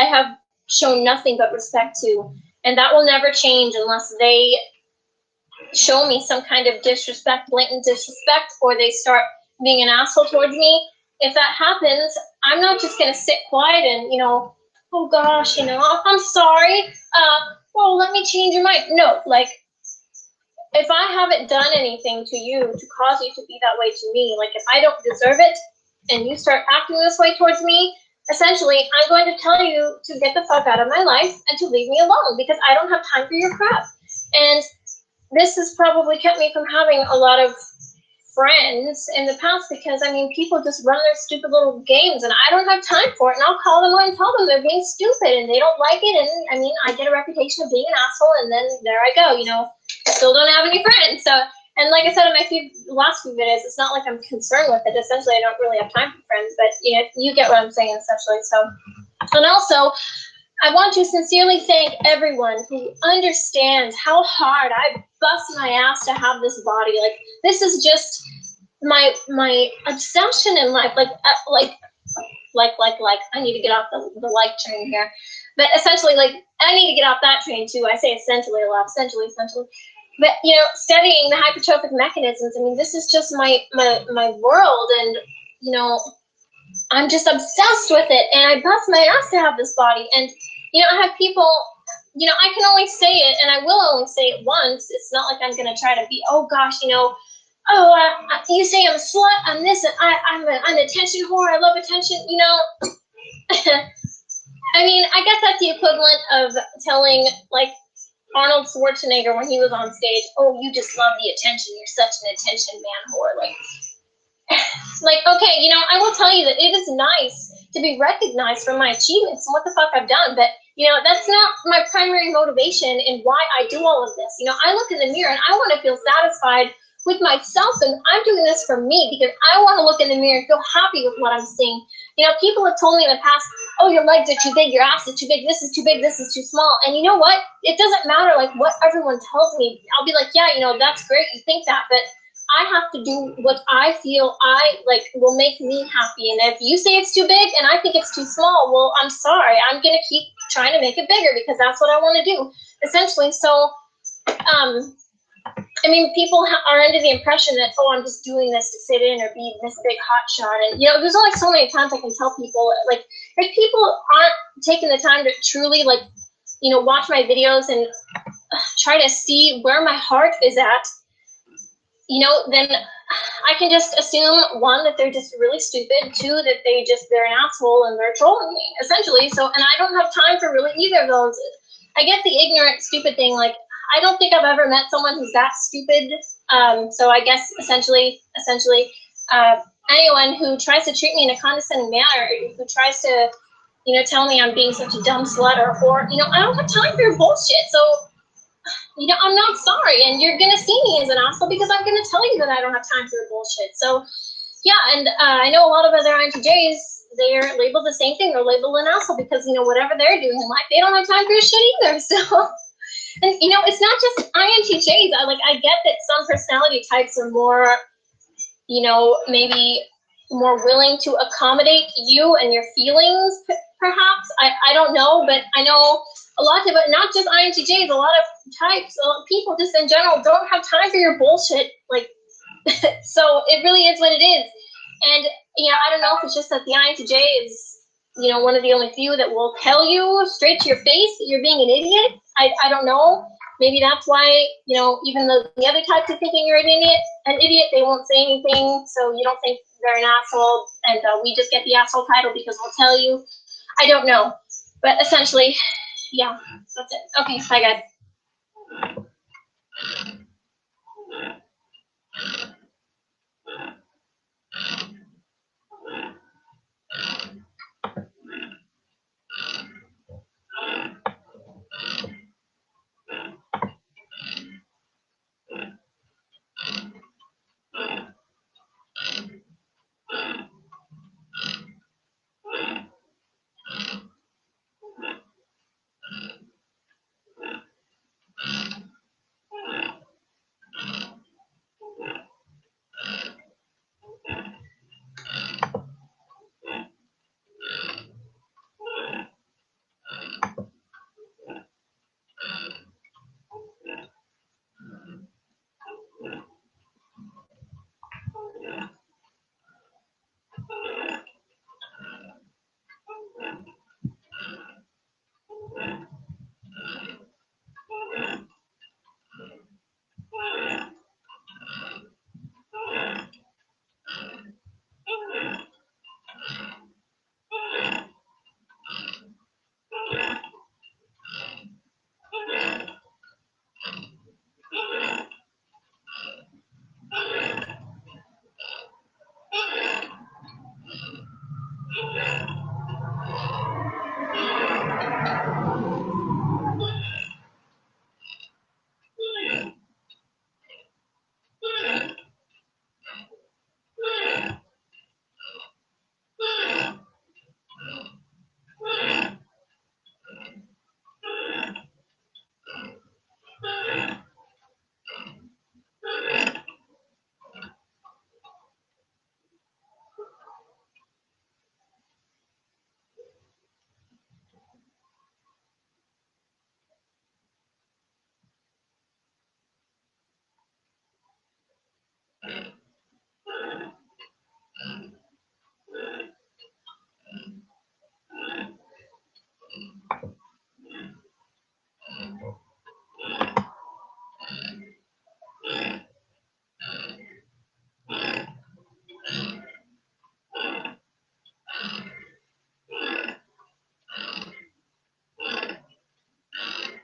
I have shown nothing but respect to, and that will never change unless they show me some kind of disrespect, blatant disrespect, or they start being an asshole towards me. If that happens, I'm not just gonna sit quiet and, oh gosh, I'm sorry. Well, let me change your mind. No, like, if I haven't done anything to you to cause you to be that way to me, like if I don't deserve it and you start acting this way towards me, essentially I'm going to tell you to get the fuck out of my life and to leave me alone because I don't have time for your crap. And this has probably kept me from having a lot of friends in the past because, people just run their stupid little games and I don't have time for it, and I'll call them and tell them they're being stupid and they don't like it, and I get a reputation of being an asshole, and then there I go, still don't have any friends. So, and like I said in my last few videos, it's not like I'm concerned with it. Essentially, I don't really have time for friends, but you get what I'm saying, essentially. So, and also, I want to sincerely thank everyone who understands how hard I bust my ass to have this body. Like, this is just my obsession in life. Like, I need to get off the like train here. But essentially, like, I need to get off that train too. I say essentially a lot, essentially. But, studying the hypertrophic mechanisms, this is just my world, and, I'm just obsessed with it, and I bust my ass to have this body. And, I have people, I can only say it, and I will only say it once. It's not like I'm going to try to be, oh gosh, you say I'm a slut, I'm this, and I'm an attention whore, I love attention, I guess that's the equivalent of telling, like, Arnold Schwarzenegger when he was on stage, oh, you just love the attention, you're such an attention man whore. Like, okay, I will tell you that it is nice to be recognized for my achievements and what the fuck I've done, but, that's not my primary motivation in why I do all of this. I look in the mirror and I want to feel satisfied with myself, and I'm doing this for me because I want to look in the mirror and feel happy with what I'm seeing. People have told me in the past, oh, your legs are too big, your ass is too big, this is too big, this is too small. And you know what? It doesn't matter, like, what everyone tells me. I'll be like, yeah, that's great, you think that, but I have to do what I feel will make me happy. And if you say it's too big and I think it's too small, well, I'm sorry. I'm going to keep trying to make it bigger because that's what I want to do, essentially. So, people are under the impression that, oh, I'm just doing this to fit in or be this big hotshot. And, there's only so many times I can tell people, like, if people aren't taking the time to truly, like, watch my videos and try to see where my heart is at, then I can just assume, one, that they're just really stupid, two, that they're an asshole and they're trolling me, essentially. So, and I don't have time for really either of those. I get the ignorant, stupid thing, like, I don't think I've ever met someone who's that stupid. So I guess essentially, anyone who tries to treat me in a condescending manner, who tries to, tell me I'm being such a dumb slut or whore, I don't have time for your bullshit. So, I'm not sorry, and you're gonna see me as an asshole because I'm gonna tell you that I don't have time for your bullshit. So, yeah, and I know a lot of other INTJs, they're labeled the same thing. They're labeled an asshole because, whatever they're doing in life, they don't have time for your shit either. So. And, it's not just INTJs. I get that some personality types are more, maybe more willing to accommodate you and your feelings, perhaps. I don't know, but I know a lot of it, not just INTJs, a lot of types, people just in general don't have time for your bullshit. Like, so it really is what it is. And, I don't know if it's just that the INTJ is, one of the only few that will tell you straight to your face that you're being an idiot. I don't know. Maybe that's why, even though the other types are thinking you're an idiot, they won't say anything, so you don't think they're an asshole, and we just get the asshole title because we'll tell you. I don't know. But essentially, yeah, that's it. Okay, bye, guys.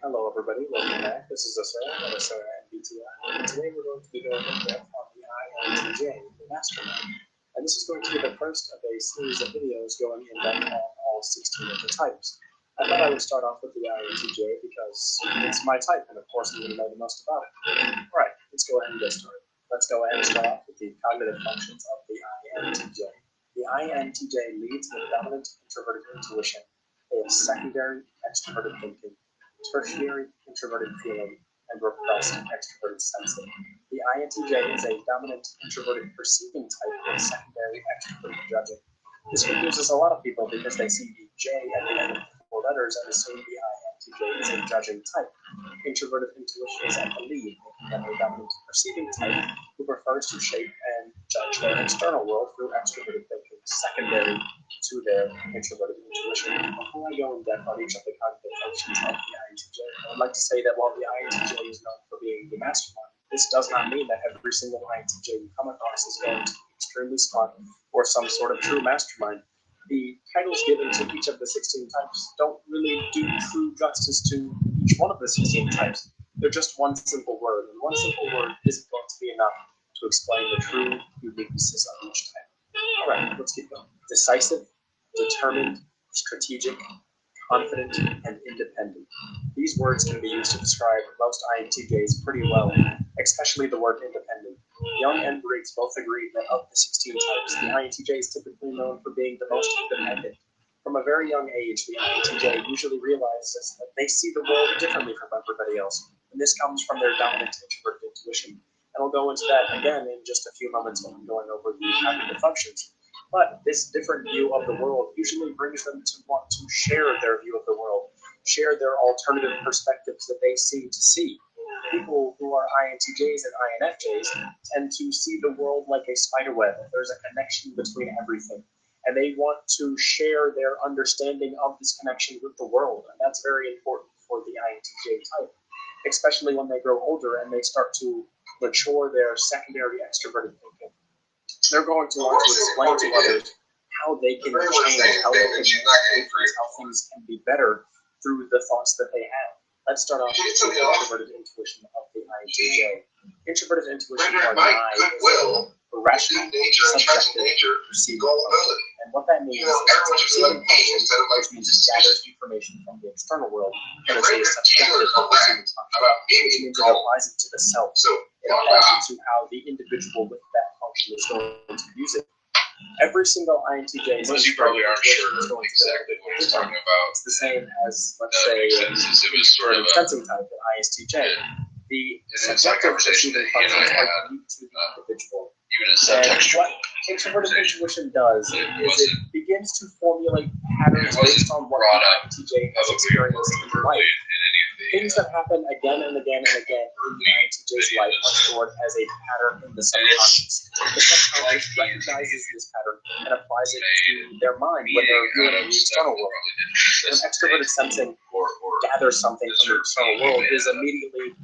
Hello everybody, welcome back. This is Asura at Asura MBTI, and today we're going to be going in depth on the INTJ, the mastermind. And this is going to be the first of a series of videos going in depth on all 16 of the types. I thought I would start off with the INTJ because it's my type, and of course I'm going to know the most about it. Alright, let's go ahead and get started. Let's go ahead and start off with the cognitive functions of the INTJ. The INTJ leads with dominant introverted intuition. They have secondary extroverted thinking, tertiary introverted feeling, and repressed extroverted sensing. The INTJ is a dominant introverted perceiving type with secondary extroverted judging. This confuses a lot of people because they see the J at the end of the four letters and assume the INTJ is a judging type. Introverted intuition is at the lead, making them a dominant perceiving type who prefers to shape and judge their external world through extroverted thinking, secondary to their introverted intuition. Before I go in depth on each of the cognitive functions of the INTJ, I would like to say that while the INTJ is known for being the mastermind, this does not mean that every single INTJ you come across is going to be extremely smart or some sort of true mastermind. The titles given to each of the 16 types don't really do true justice to each one of the 16 types. They're just one simple word, and one simple word isn't going to be enough to explain the true uniquenesses of each type. All right, let's keep going. Decisive, determined, strategic, confident, and independent. These words can be used to describe most INTJs pretty well, especially the word independent. Young and Briggs both agreed that of the 16 types, the INTJ is typically known for being the most independent. From a very young age, the INTJ usually realizes that they see the world differently from everybody else, and this comes from their dominant introverted intuition. And I'll go into that again in just a few moments when I'm going over the cognitive functions. But this different view of the world usually brings them to want to share their view of the world, share their alternative perspectives that they seem to see. People who are INTJs and INFJs tend to see the world like a spider web. There's a connection between everything. And they want to share their understanding of this connection with the world. And that's very important for the INTJ type, especially when they grow older and they start to mature their secondary extroverted thinking. They're going to want to explain to others how they can change, how they can increase, how things can be better through the thoughts that they have. Let's start off with the introverted intuition of the INTJ. Introverted intuition or I is a rational, subjective, perceiving function. And what that means is it's a perceiving function, which means it gathers information from the external world, but it's a subjective perceiving function, which means it applies it to the self. It applies it to how the individual with that function is going to use it. Every single INTJ is Most you probably aren't sure exactly what he's talking about. It's the same as, let's say, It was sort of sensing type, an ISTJ. The subjective perceiving functions are unique to the individual. even a And subtextual what introverted intuition does It is it wasn't- begins to formulate patterns it wasn't based on what brought the up INTJ has publicly or experienced in overtly life. in any of the Things that happen again and again and again in the INTJ's life are stored as a pattern in the subconscious. The subconscious recognizes this pattern and applies it to their mind when they're viewing the external world. When extroverted sensing or gathers something from the external world, it is immediately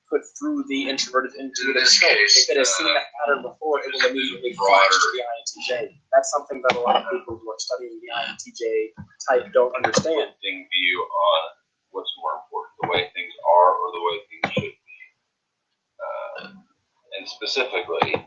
put through the introverted intuitive scope. If it has seen that pattern before, it will immediately flash to the INTJ. That's something that a lot of people who are studying the INTJ type don't understand. conflicting view on what's more important, the way things are or the way things should be. And specifically,